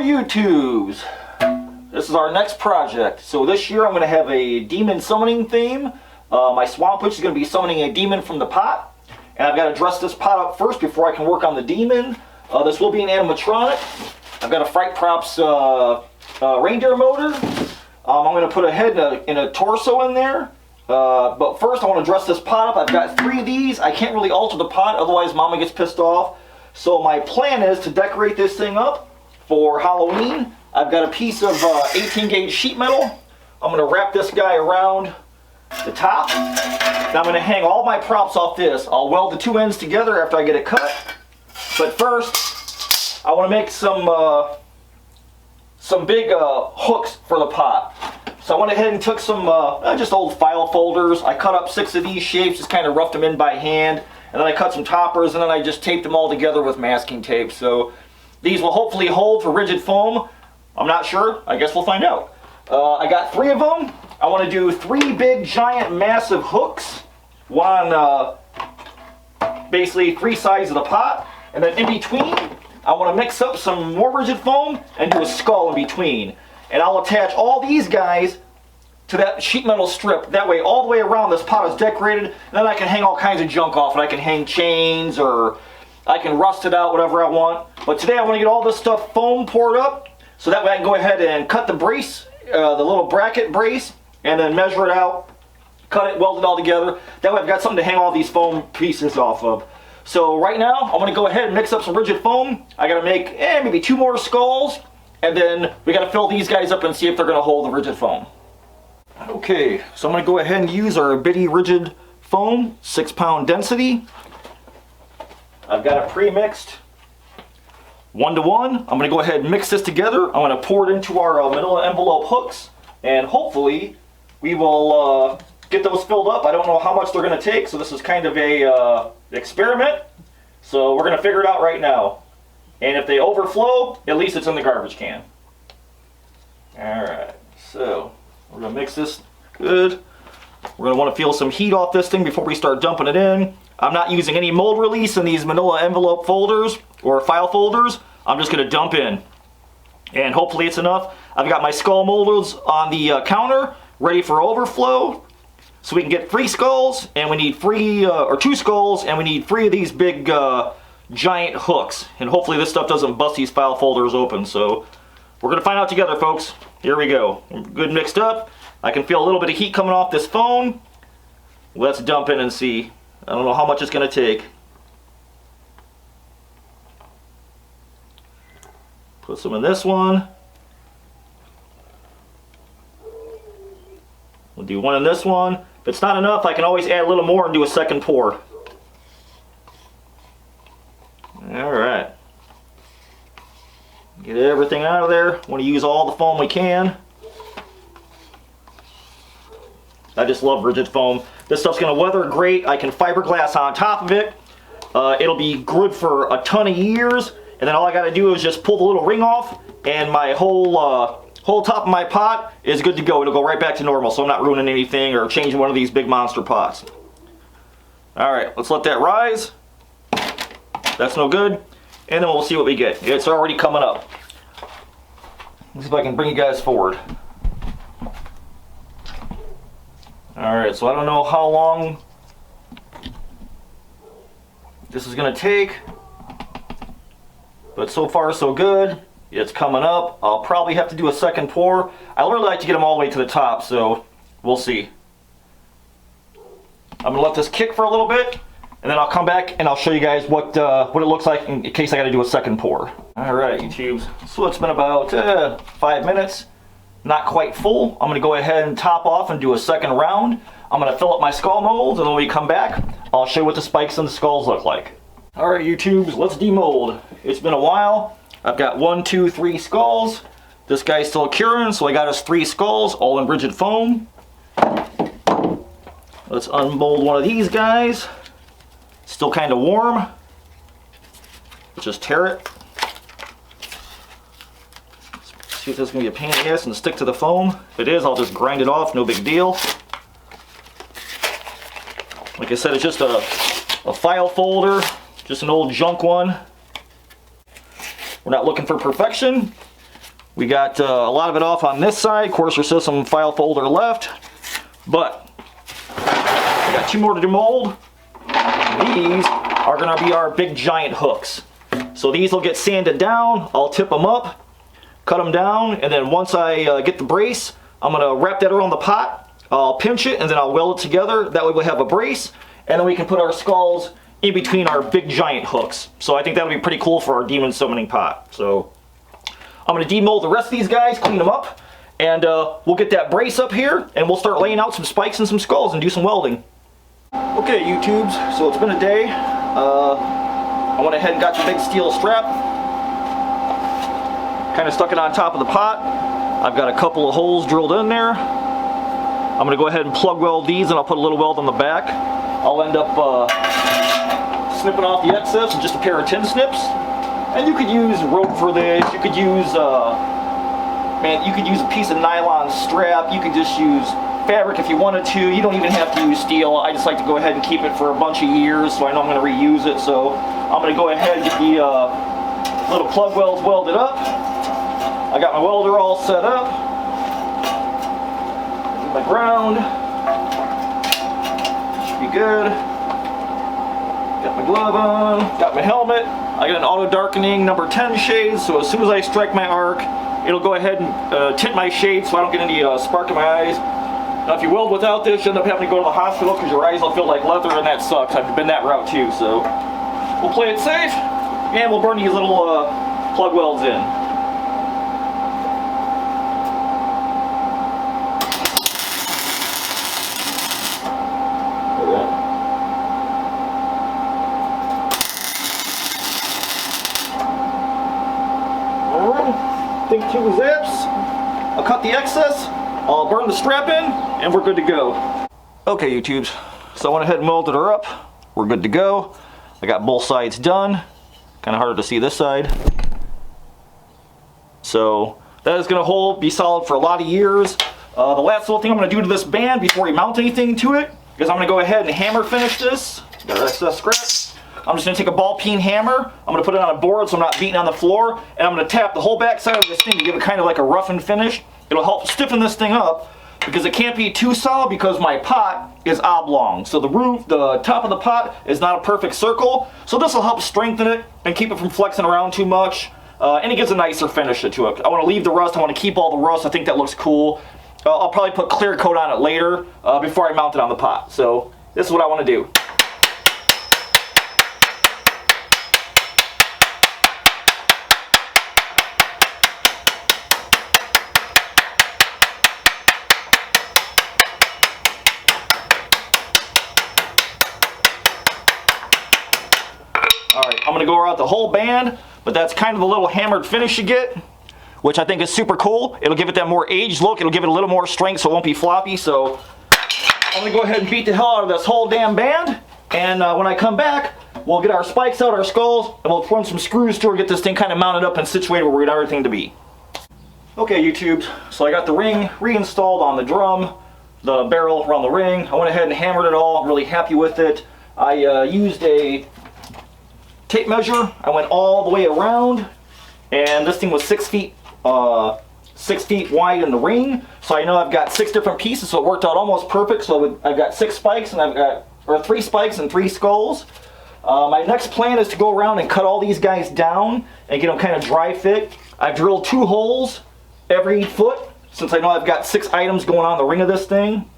YouTubes! This is our next project. So this year I'm going to have a demon summoning theme. My swamp witch is going to be summoning a demon from the pot. And I've got to dress this pot up first before I can work on the demon. This will be an animatronic. I've got a Fright Props reindeer motor. I'm going to put a head and a torso in there. But first I want to dress this pot up. I've got 3 of these. I can't really alter the pot, otherwise Mama gets pissed off. So my plan is to decorate this thing up for Halloween. I've got a piece of 18 gauge sheet metal. I'm going to wrap this guy around the top. Now I'm going to hang all my props off this. I'll weld the 2 ends together after I get it cut. But first, I want to make some big hooks for the pot. So I went ahead and took some just old file folders. I cut up 6 of these shapes, just kind of roughed them in by hand. And then I cut some toppers, and then I just taped them all together with masking tape. So these will hopefully hold for rigid foam. I'm not sure. I guess we'll find out. I got 3 of them. I want to do 3 big, giant, massive hooks. One, basically 3 sides of the pot. And then in between, I want to mix up some more rigid foam and do a skull in between. And I'll attach all these guys to that sheet metal strip. That way, all the way around, this pot is decorated. And then I can hang all kinds of junk off it. I can hang chains, or I can rust it out, whatever I want. But today I want to get all this stuff foam poured up, so that way I can go ahead and cut the brace, the little bracket brace, and then measure it out, cut it, weld it all together. That way I've got something to hang all these foam pieces off of. So right now, I'm going to go ahead and mix up some rigid foam. I got to make maybe 2 more skulls, and then we got to fill these guys up and see if they're going to hold the rigid foam. Okay, so I'm going to go ahead and use our bitty rigid foam, 6-pound density. I've got it pre-mixed 1-to-1. I'm going to go ahead and mix this together. I'm going to pour it into our manila envelope hooks, and hopefully we will get those filled up. I don't know how much they're going to take, so this is kind of a experiment. So we're going to figure it out right now. And if they overflow, at least it's in the garbage can. Alright, so we're going to mix this good. We're going to want to feel some heat off this thing before we start dumping it in. I'm not using any mold release in these manila envelope folders or file folders. I'm just going to dump in. And hopefully it's enough. I've got my skull molders on the counter ready for overflow. So we can get 3 skulls, and we need 2 skulls, and we need 3 of these big giant hooks. And hopefully this stuff doesn't bust these file folders open. So we're going to find out together, folks. Here we go. Good mixed up. I can feel a little bit of heat coming off this phone. Let's dump in and see. I don't know how much it's going to take. Put some in this one. We'll do 1 in this one. If it's not enough, I can always add a little more and do a second pour. Alright. Get everything out of there. Want to use all the foam we can. I just love rigid foam. This stuff's going to weather great. I can fiberglass on top of it. It'll be good for a ton of years. And then all I got to do is just pull the little ring off, and my whole top of my pot is good to go. It'll go right back to normal, so I'm not ruining anything or changing one of these big monster pots. Alright, let's let that rise. That's no good. And then we'll see what we get. It's already coming up. Let's see if I can bring you guys forward. Alright, so I don't know how long this is going to take, but so far so good. It's coming up. I'll probably have to do a second pour. I really like to get them all the way to the top, so we'll see. I'm going to let this kick for a little bit, and then I'll come back and I'll show you guys what it looks like in case I got to do a second pour. Alright, YouTubes. So it's been about 5 minutes. Not quite full. I'm going to go ahead and top off and do a second round. I'm going to fill up my skull molds, and then when we come back, I'll show you what the spikes and the skulls look like. Alright, YouTubes, let's demold. It's been a while. I've got 1, 2, 3 skulls. This guy's still curing, so I got us 3 skulls, all in rigid foam. Let's unmold one of these guys. Still kind of warm. Just tear it. See if this is going to be a pain in the ass and stick to the foam. If it is, I'll just grind it off, no big deal. Like I said, it's just a file folder, just an old junk one. We're not looking for perfection. We got a lot of it off on this side. Of course, there's still some file folder left. But we got 2 more to demold. These are going to be our big giant hooks. So these will get sanded down. I'll tip them up, cut them down, and then once I get the brace, I'm going to wrap that around the pot. I'll pinch it, and then I'll weld it together. That way we'll have a brace, and then we can put our skulls in between our big giant hooks. So I think that'll be pretty cool for our demon summoning pot. So I'm going to demold the rest of these guys, clean them up, and we'll get that brace up here, and we'll start laying out some spikes and some skulls and do some welding. Okay, YouTubes, so it's been a day. I went ahead and got the big steel strap, kind of stuck it on top of the pot. I've got a couple of holes drilled in there. I'm going to go ahead and plug weld these, and I'll put a little weld on the back. I'll end up snipping off the excess with just a pair of tin snips. And you could use rope for this. You could use, you could use a piece of nylon strap. You could just use fabric if you wanted to. You don't even have to use steel. I just like to go ahead and keep it for a bunch of years, so I know I'm going to reuse it. So I'm going to go ahead and get the little plug welds welded up. I got my welder all set up. My ground. Should be good. Got my glove on. Got my helmet. I got an auto darkening number 10 shade, so as soon as I strike my arc, it'll go ahead and tint my shade so I don't get any spark in my eyes. Now if you weld without this, you end up having to go to the hospital because your eyes will feel like leather, and that sucks. I've been that route too, so we'll play it safe, and we'll burn these little plug welds in. Think 2 zips. I'll cut the excess, I'll burn the strap in, and we're good to go. Okay, YouTubes, so I went ahead and welded her up. We're good to go. I got both sides done. Kind of harder to see this side. So that is going to be solid for a lot of years. The last little thing I'm going to do to this band before we mount anything to it is I'm going to go ahead and hammer finish this. Got excess scrap. I'm just going to take a ball peen hammer, I'm going to put it on a board so I'm not beating on the floor, and I'm going to tap the whole back side of this thing to give it kind of like a roughened finish. It'll help stiffen this thing up because it can't be too solid because my pot is oblong. So the top of the pot is not a perfect circle, so this will help strengthen it and keep it from flexing around too much, and it gives a nicer finish to it. I want to leave the rust, I want to keep all the rust, I think that looks cool. I'll probably put clear coat on it later before I mount it on the pot. So this is what I want to do. Alright, I'm going to go around the whole band, but that's kind of the little hammered finish you get, which I think is super cool. It'll give it that more aged look, it'll give it a little more strength so it won't be floppy. So I'm going to go ahead and beat the hell out of this whole damn band, and when I come back, we'll get our spikes out, our skulls, and we'll run some screws to it, get this thing kind of mounted up and situated where we want everything to be. Okay, YouTube, so I got the ring reinstalled on the drum, the barrel around the ring. I went ahead and hammered it all, I'm really happy with it. I used a tape measure. I went all the way around, and this thing was 6 feet wide in the ring, so I know I've got 6 different pieces, so it worked out almost perfect. So I've got 6 spikes, and I've got 3 spikes and 3 skulls. My next plan is to go around and cut all these guys down and get them kind of dry fit. I've drilled 2 holes every foot since I know I've got 6 items going on the ring of this thing.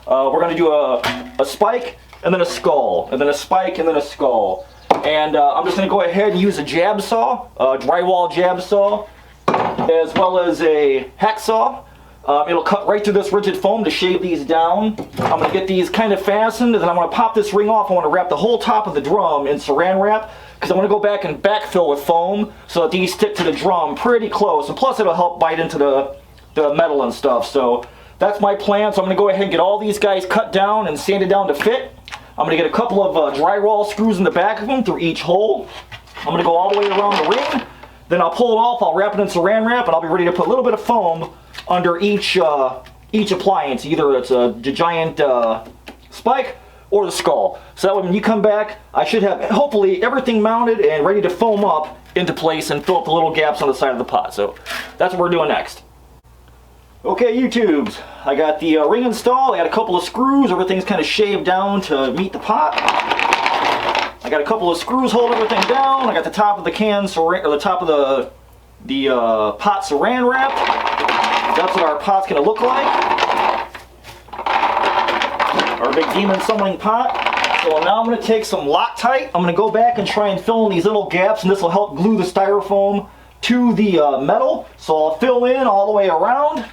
We're going to do a spike and then a skull, and then a spike and then a skull. And I'm just going to go ahead and use a jab saw, a drywall jab saw, as well as a hacksaw. It'll cut right through this rigid foam to shave these down. I'm going to get these kind of fastened, and then I'm going to pop this ring off. I want to wrap the whole top of the drum in saran wrap, because I want to go back and backfill with foam so that these stick to the drum pretty close. And plus it'll help bite into the metal and stuff. So that's my plan. So I'm going to go ahead and get all these guys cut down and sanded down to fit. I'm going to get a couple of drywall screws in the back of them through each hole. I'm going to go all the way around the ring. Then I'll pull it off, I'll wrap it in saran wrap, and I'll be ready to put a little bit of foam under each appliance. Either it's a giant spike or the skull. So that way when you come back, I should have hopefully everything mounted and ready to foam up into place and fill up the little gaps on the side of the pot. So that's what we're doing next. Okay, YouTubes, I got the ring installed. I got a couple of screws. Everything's kind of shaved down to meet the pot. I got a couple of screws holding everything down. I got the top of the can, or the top of the pot saran wrap. That's what our pot's going to look like. Our big demon summoning pot. So now I'm going to take some Loctite. I'm going to go back and try and fill in these little gaps, and this will help glue the styrofoam to the metal. So I'll fill in all the way around,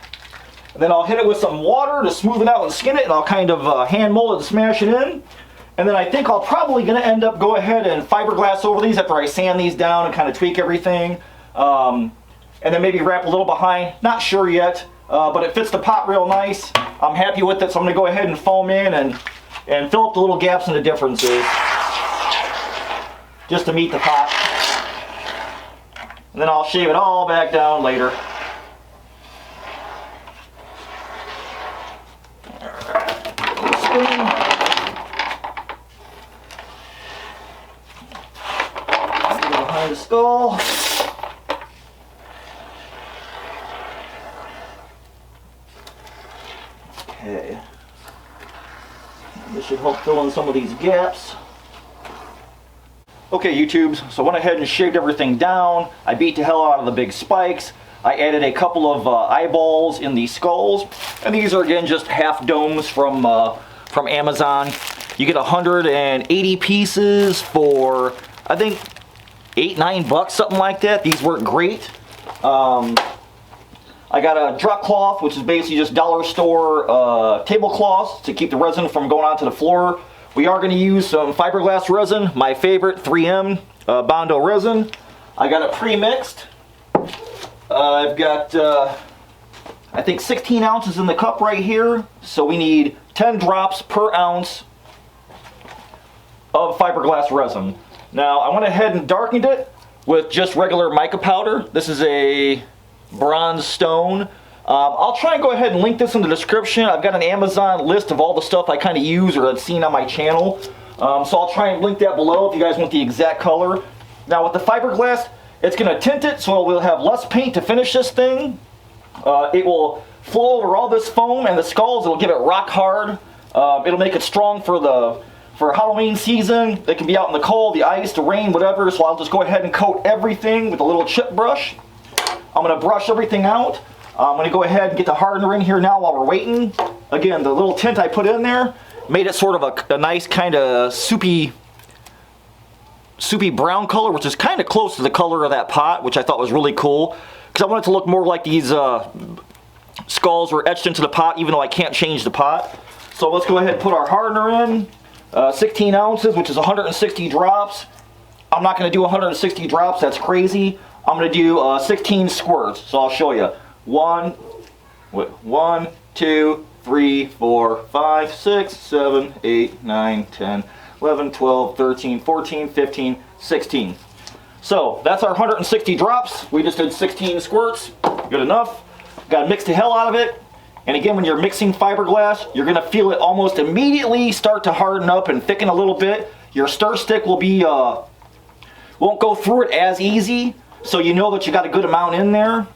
and then I'll hit it with some water to smooth it out and skin it, and I'll kind of hand mold it and smash it in. And then I think I'll probably going to end up go ahead and fiberglass over these after I sand these down and kind of tweak everything. And then maybe wrap a little behind. Not sure yet, but it fits the pot real nice. I'm happy with it, so I'm going to go ahead and foam in and fill up the little gaps and the differences just to meet the pot. And then I'll shave it all back down later. Behind the skull. Okay. This should help fill in some of these gaps. Okay, YouTubes, so I went ahead and shaved everything down. I beat the hell out of the big spikes. I added a couple of eyeballs in the skulls. And these are, again, just half domes from Amazon. You get 180 pieces for, I think, $8-9, something like that. These work great. I got a drop cloth, which is basically just dollar store tablecloths to keep the resin from going onto the floor. We are going to use some fiberglass resin, my favorite, 3M Bondo resin. I got it pre-mixed. I've got, I think, 16 ounces in the cup right here. So we need 10 drops per ounce of fiberglass resin. Now, I went ahead and darkened it with just regular mica powder. This is a bronze stone. I'll try and go ahead and link this in the description. I've got an Amazon list of all the stuff I kind of use or have seen on my channel. So I'll try and link that below if you guys want the exact color. Now with the fiberglass, it's going to tint it so we'll have less paint to finish this thing. It will flow over all this foam and the skulls. It'll give it rock hard. It'll make it strong for Halloween season. It can be out in the cold, the ice, the rain, whatever. So I'll just go ahead and coat everything with a little chip brush. I'm going to brush everything out. I'm going to go ahead and get the hardener in here now while we're waiting. Again, the little tint I put in there made it sort of a nice kind of soupy brown color, which is kind of close to the color of that pot, which I thought was really cool. Because I want it to look more like these skulls were etched into the pot, even though I can't change the pot. So let's go ahead and put our hardener in. 16 ounces, which is 160 drops. I'm not going to do 160 drops, that's crazy. I'm going to do 16 squirts, so I'll show you. 1, 2, 3, 4, 5, 6, 7, 8, 9, 10, 11, 12, 13, 14, 15, 16. So that's our 160 drops. We just did 16 squirts. Good enough. Got to mix the hell out of it. And again, when you're mixing fiberglass, you're going to feel it almost immediately start to harden up and thicken a little bit. Your stir stick will be won't go through it as easy, so you know that you got a good amount in there.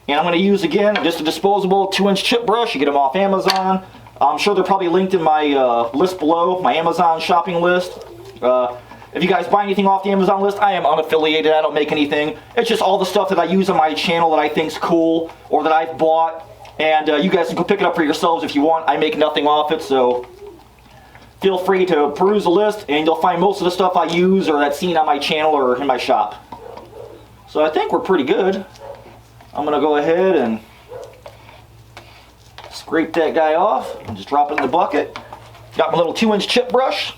And I'm going to use, again, just a disposable 2-inch chip brush. You get them off Amazon. I'm sure they're probably linked in my list below, my Amazon shopping list. If you guys buy anything off the Amazon list, I am unaffiliated. I don't make anything. It's just all the stuff that I use on my channel that I think's cool or that I've bought. And you guys can go pick it up for yourselves if you want. I make nothing off it, so feel free to peruse the list, and you'll find most of the stuff I use or that's seen on my channel or in my shop. So I think we're pretty good. I'm going to go ahead and scrape that guy off and just drop it in the bucket. Got my little 2-inch chip brush,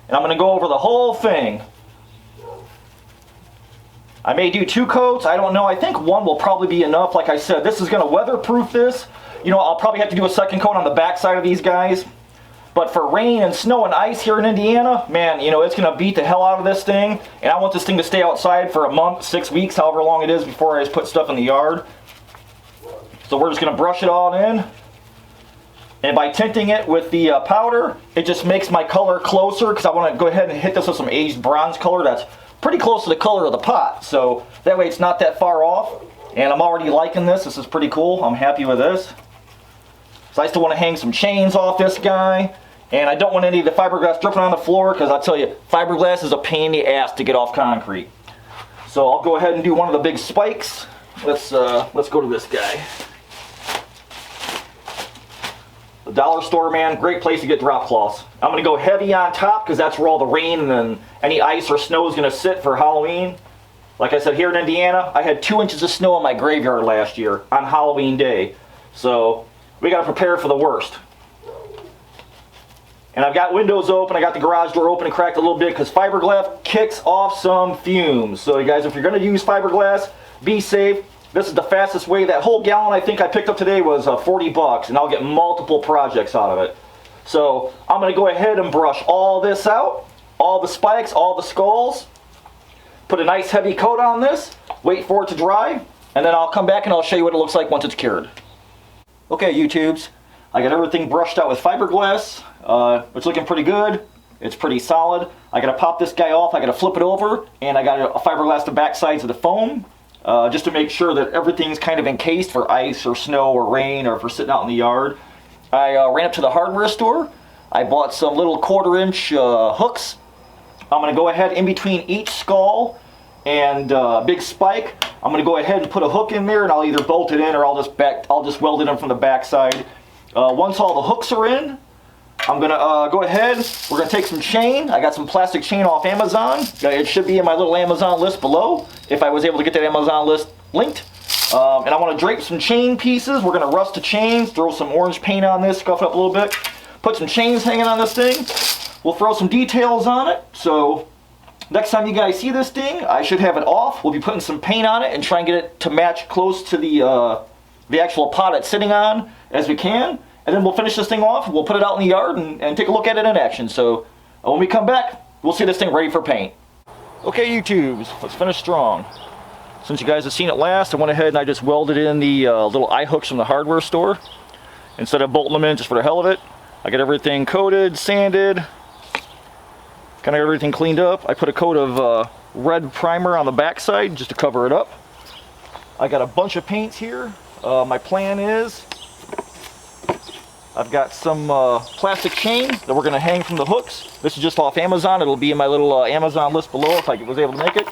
and I'm going to go over the whole thing. I may do 2 coats. I don't know. I think 1 will probably be enough. Like I said, this is going to weatherproof this. You know, I'll probably have to do a 2nd coat on the back side of these guys. But for rain and snow and ice here in Indiana, man, you know, it's going to beat the hell out of this thing. And I want this thing to stay outside for a month, 6 weeks, however long it is before I just put stuff in the yard. So we're just going to brush it all in. And by tinting it with the powder, it just makes my color closer because I want to go ahead and hit this with some aged bronze color that's pretty close to the color of the pot, so that way it's not that far off. And I'm already liking this. This is pretty cool. I'm happy with this. So I still want to hang some chains off this guy. And I don't want any of the fiberglass dripping on the floor, because I'll tell you, fiberglass is a pain in the ass to get off concrete. So I'll go ahead and do one of the big spikes. Let's go to this guy. The dollar store, man, great place to get drop cloths. I'm going to go heavy on top because that's where all the rain and then any ice or snow is going to sit for Halloween. Like I said, here in Indiana, I had 2 inches of snow in my graveyard last year on Halloween day. So we got to prepare for the worst. And I've got windows open, I got the garage door open and cracked a little bit because fiberglass kicks off some fumes. So you guys, if you're going to use fiberglass, be safe. This is the fastest way. That whole gallon I think I picked up today was 40 bucks, and I'll get multiple projects out of it. So I'm going to go ahead and brush all this out, all the spikes, all the skulls, put a nice heavy coat on this, wait for it to dry, and then I'll come back and I'll show you what it looks like once it's cured. Okay, YouTubes, I got everything brushed out with fiberglass. It's looking pretty good. It's pretty solid. I got to pop this guy off, I got to flip it over, and I got to fiberglass the back sides of the foam. Just to make sure that everything's kind of encased for ice or snow or rain or for sitting out in the yard. I ran up to the hardware store. I bought some little 1/4-inch hooks. I'm going to go ahead in between each skull and big spike. I'm going to go ahead and put a hook in there, and I'll either bolt it in or I'll just weld it in from the back side. Once all the hooks are in, I'm going to go ahead, we're going to take some chain. I got some plastic chain off Amazon. It should be in my little Amazon list below, if I was able to get that Amazon list linked. And I want to drape some chain pieces. We're going to rust the chains, throw some orange paint on this, scuff it up a little bit. Put some chains hanging on this thing. We'll throw some details on it. So next time you guys see this thing, I should have it off. We'll be putting some paint on it and try and get it to match close to the actual pot it's sitting on as we can. And then we'll finish this thing off, we'll put it out in the yard and take a look at it in action. So when we come back, we'll see this thing ready for paint. Okay, YouTubes, let's finish strong. Since you guys have seen it last, I went ahead and I just welded in the little eye hooks from the hardware store. Instead of bolting them in just for the hell of it, I got everything coated, sanded, kind of everything cleaned up. I put a coat of red primer on the back side just to cover it up. I got a bunch of paints here. My plan is, I've got some plastic chain that we're going to hang from the hooks. This is just off Amazon. It'll be in my little Amazon list below if I was able to make it.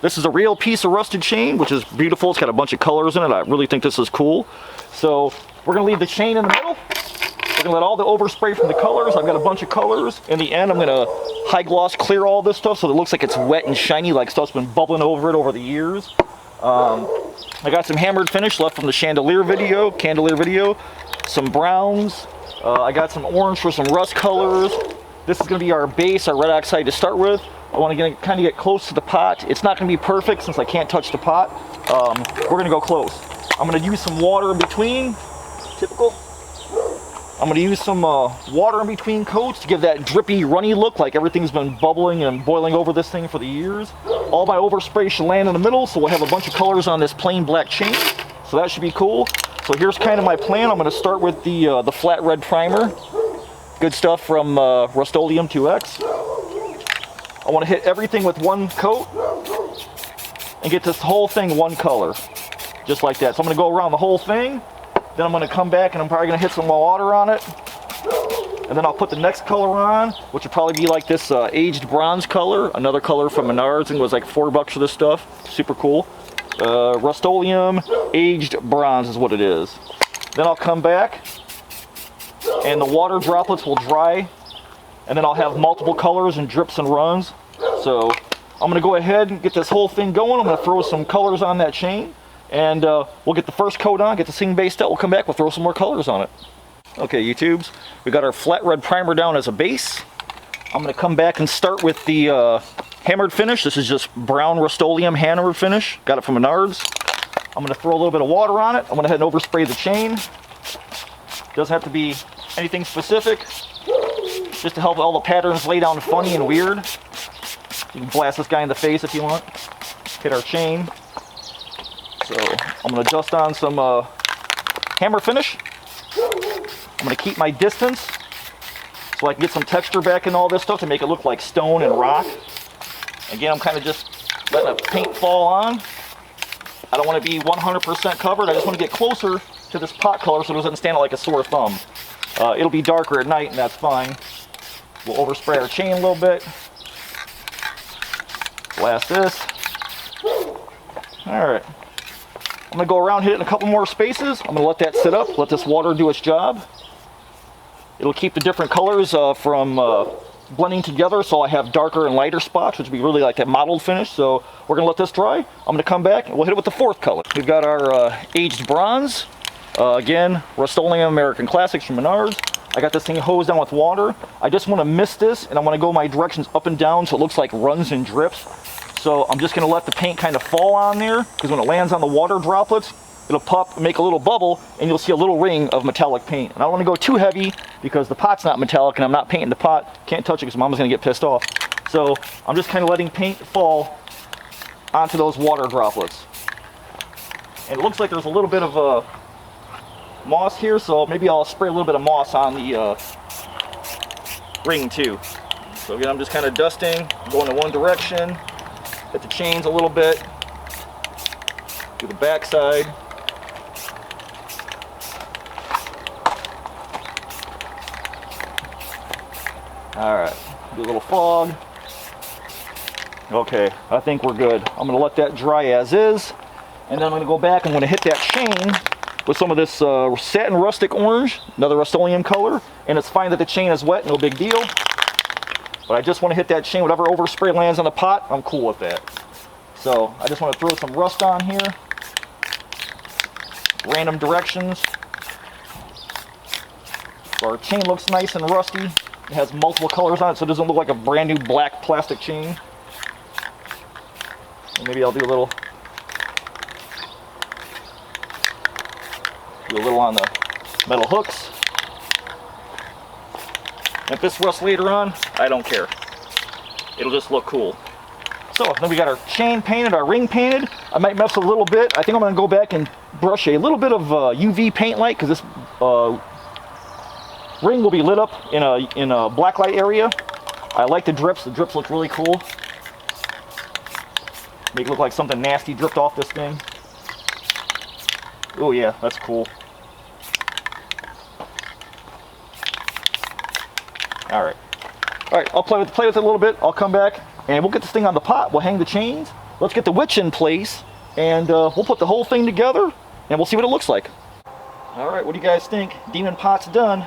This is a real piece of rusted chain, which is beautiful. It's got a bunch of colors in it. I really think this is cool. So we're going to leave the chain in the middle. We're going to let all the overspray from the colors. I've got a bunch of colors. In the end, I'm going to high gloss clear all this stuff so that it looks like it's wet and shiny, like stuff's been bubbling over it over the years. I got some hammered finish left from the candelier video. Some browns. I got some orange for some rust colors. This is going to be our base, our red oxide to start with. I want to kind of get close to the pot. It's not going to be perfect since I can't touch the pot. We're going to go close. I'm going to use some water in between. Typical. I'm going to use some water in between coats to give that drippy, runny look like everything's been bubbling and boiling over this thing for the years. All my overspray should land in the middle, so we'll have a bunch of colors on this plain black chain. So that should be cool. So here's kind of my plan. I'm going to start with the flat red primer. Good stuff from Rust-Oleum 2X. I want to hit everything with one coat and get this whole thing one color. Just like that. So I'm going to go around the whole thing. Then I'm going to come back and I'm probably going to hit some water on it. And then I'll put the next color on, which will probably be like this aged bronze color. Another color from Menards, and it was like $4 for this stuff. Super cool. Rust-Oleum aged bronze is what it is. Then I'll come back and the water droplets will dry, and then I'll have multiple colors and drips and runs. So I'm going to go ahead and get this whole thing going. I'm going to throw some colors on that chain, and we'll get the first coat on, get the thing based out. We'll come back, we'll throw some more colors on it. Okay, YouTubes, we got our flat red primer down as a base. I'm going to come back and start with the hammered finish. This is just brown Rust-Oleum hammered finish. Got it from Menards. I'm going to throw a little bit of water on it. I'm going to head and overspray the chain. Doesn't have to be anything specific, just to help all the patterns lay down funny and weird. You can blast this guy in the face if you want. Hit our chain. So I'm going to dust on some hammer finish. I'm going to keep my distance so I can get some texture back in all this stuff to make it look like stone and rock. Again, I'm kind of just letting the paint fall on. I don't want to be 100% covered. I just want to get closer to this pot color so it doesn't stand out like a sore thumb. It'll be darker at night, and that's fine. We'll overspray our chain a little bit. Blast this. Alright. I'm going to go around, hit it in a couple more spaces. I'm going to let that sit up, let this water do its job. It'll keep the different colors from blending together, so I have darker and lighter spots, which would be really like a mottled finish. So we're going to let this dry. I'm going to come back and we'll hit it with the fourth color. We've got our aged bronze. Again, Rust-Oleum American Classics from Menards. I got this thing hosed down with water. I just want to mist this, and I want to go my directions up and down so it looks like runs and drips. So I'm just going to let the paint kind of fall on there, because when it lands on the water droplets, it'll pop, make a little bubble, and you'll see a little ring of metallic paint. And I don't want to go too heavy because the pot's not metallic and I'm not painting the pot. Can't touch it because Mama's going to get pissed off. So I'm just kind of letting paint fall onto those water droplets. And it looks like there's a little bit of moss here, so maybe I'll spray a little bit of moss on the ring too. So again, I'm just kind of dusting, going in one direction, hit the chains a little bit, do the back side. Alright, do a little fog. Okay, I think we're good. I'm going to let that dry as is, and then I'm going to go back and I'm going to hit that chain with some of this satin rustic orange, another Rust-Oleum color, and it's fine that the chain is wet, no big deal. But I just want to hit that chain, whatever overspray lands on the pot, I'm cool with that. So I just want to throw some rust on here, random directions. So our chain looks nice and rusty. It has multiple colors on it, so it doesn't look like a brand new black plastic chain. And maybe I'll do a little on the metal hooks. If this rusts later on, I don't care. It'll just look cool. So then we got our chain painted, our ring painted. I might mess a little bit. I think I'm going to go back and brush a little bit of UV paint light, because this ring will be lit up in a black light area. I like the drips. The drips look really cool. Make it look like something nasty dripped off this thing. Oh yeah, that's cool. Alright, I'll play with it a little bit. I'll come back and we'll get this thing on the pot. We'll hang the chains. Let's get the witch in place, and we'll put the whole thing together and we'll see what it looks like. Alright, what do you guys think? Demon pot's done.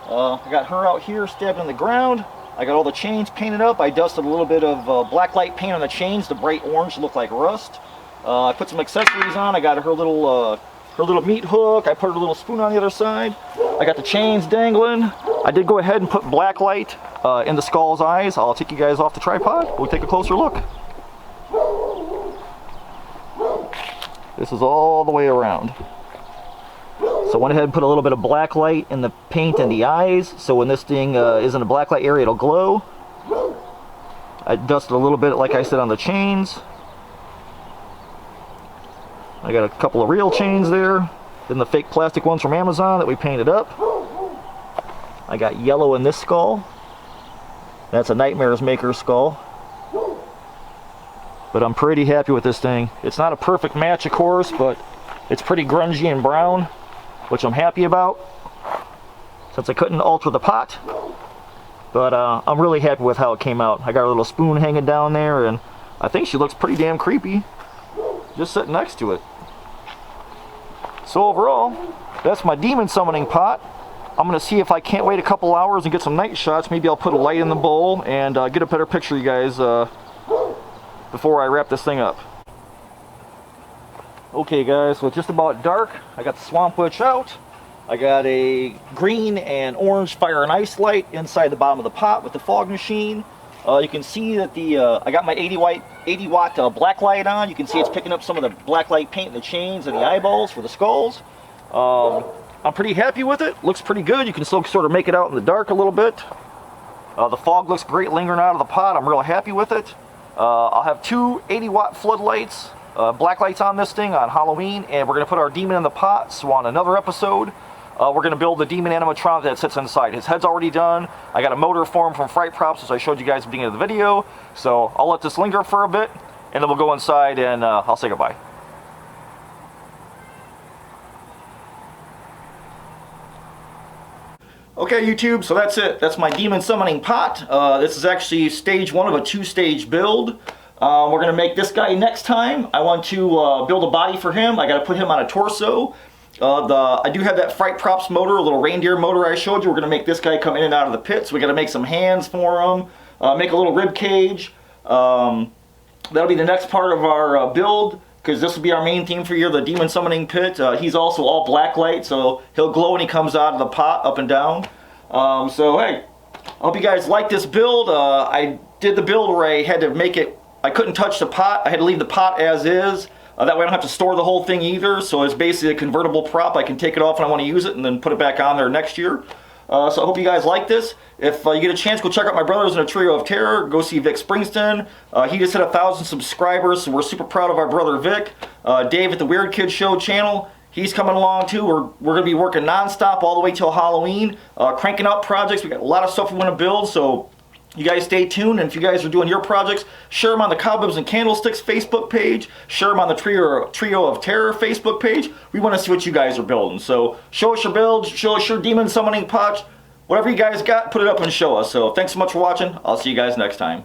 I got her out here stabbed in the ground. I got all the chains painted up. I dusted a little bit of black light paint on the chains. The bright orange looked like rust. I put some accessories on. I got her little meat hook. I put her little spoon on the other side. I got the chains dangling. I did go ahead and put black light in the skull's eyes. I'll take you guys off the tripod. We'll take a closer look. This is all the way around. So I went ahead and put a little bit of black light in the paint and the eyes, so when this thing is in a black light area, it'll glow. I dusted a little bit, like I said, on the chains. I got a couple of real chains there, then the fake plastic ones from Amazon that we painted up. I got yellow in this skull. That's a Nightmares Maker skull. But I'm pretty happy with this thing. It's not a perfect match, of course, but it's pretty grungy and brown, which I'm happy about, since I couldn't alter the pot. But I'm really happy with how it came out. I got a little spoon hanging down there, and I think she looks pretty damn creepy just sitting next to it. So overall, that's my demon summoning pot. I'm going to see if I can't wait a couple hours and get some night shots. Maybe I'll put a light in the bowl and get a better picture of you guys before I wrap this thing up. Okay guys, so it's just about dark. I got the swamp witch out. I got a green and orange fire and ice light inside the bottom of the pot with the fog machine. You can see that I got my 80 watt black light on. You can see it's picking up some of the black light paint in the chains and the eyeballs for the skulls. I'm pretty happy with it. Looks pretty good. You can still sort of make it out in the dark a little bit. The fog looks great lingering out of the pot. I'm real happy with it. I'll have two 80 watt floodlights, black lights on this thing on Halloween, and we're going to put our demon in the pot, so on another episode we're going to build the demon animatronic that sits inside. His head's already done. I got a motor for him from Fright Props, as I showed you guys at the beginning of the video. So I'll let this linger for a bit, and then we'll go inside and I'll say goodbye. Okay, YouTube, so that's it. That's my demon summoning pot. This is actually stage 1 of a 2-stage build. We're going to make this guy next time. I want to build a body for him. I got to put him on a torso. I do have that Fright Props motor, a little reindeer motor I showed you. We're going to make this guy come in and out of the pit. So we got to make some hands for him, make a little rib cage. That'll be the next part of our build, because this will be our main theme for you, the demon summoning pit. He's also all black light, so he'll glow when he comes out of the pot, up and down. So hey, I hope you guys like this build. I did the build where I had to make it, I couldn't touch the pot. I had to leave the pot as is. That way I don't have to store the whole thing either. So it's basically a convertible prop. I can take it off when I want to use it and then put it back on there next year. So I hope you guys like this. If you get a chance, go check out my brothers in a Trio of Terror. Go see Vic Springsteen. He just hit 1,000 subscribers, so we're super proud of our brother Vic. Dave at the Weird Kid Show channel, he's coming along too. We're going to be working non-stop all the way till Halloween. Cranking out projects. We got a lot of stuff we want to build, so you guys stay tuned. And if you guys are doing your projects, share them on the Cobwebs and Candlesticks Facebook page. Share them on the Trio of Terror Facebook page. We want to see what you guys are building. So show us your builds. Show us your demon summoning pots. Whatever you guys got, put it up and show us. So thanks so much for watching. I'll see you guys next time.